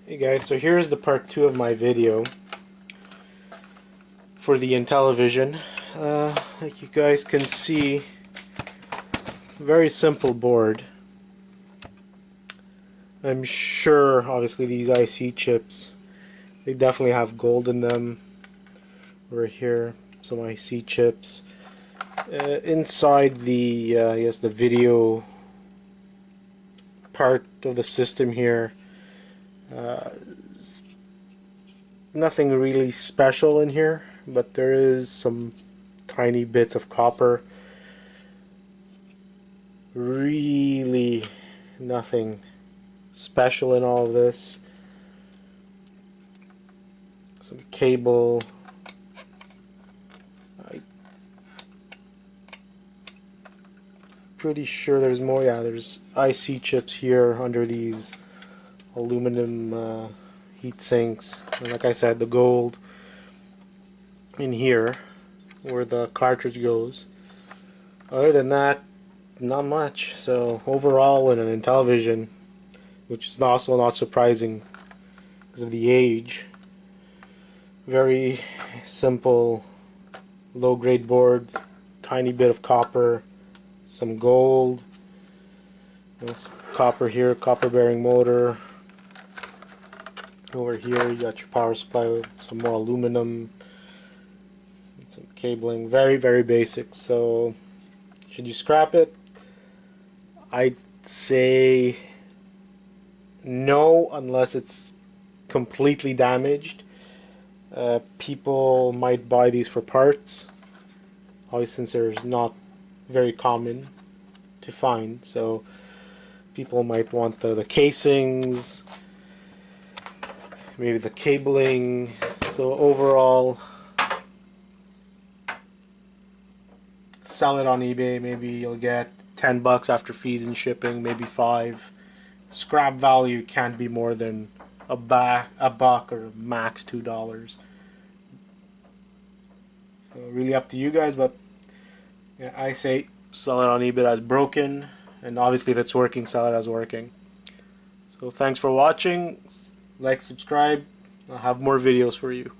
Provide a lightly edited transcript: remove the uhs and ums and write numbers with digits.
Hey guys, so here's the part 2 of my video for the Intellivision. Like you guys can see, very simple board. I'm sure obviously these IC chips, they definitely have gold in them. Right here, some IC chips. Inside the I guess the video part of the system here, uh, nothing really special in here, but there is some tiny bits of copper. Really nothing special in all of this. Some cable. I'm pretty sure there's more. Yeah, there's IC chips here under these aluminum heat sinks. And like I said, the gold in here where the cartridge goes. Other than that, not much. So overall, in an Intellivision, which is also not surprising because of the age, very simple, low-grade board, tiny bit of copper, some gold, some copper here, copper-bearing motor. Over here, you got your power supply, some more aluminum, some cabling. Very, very basic. So, should you scrap it? I'd say no, unless it's completely damaged. People might buy these for parts, obviously, since they're not very common to find. So people might want the casings, maybe the cabling. So overall, sell it on eBay. Maybe you'll get $10 after fees and shipping, maybe $5. Scrap value can't be more than a buck or max $2. So really up to you guys, but yeah, I say sell it on eBay as broken, and obviously if it's working, sell it as working. So thanks for watching. Like, subscribe. I'll have more videos for you.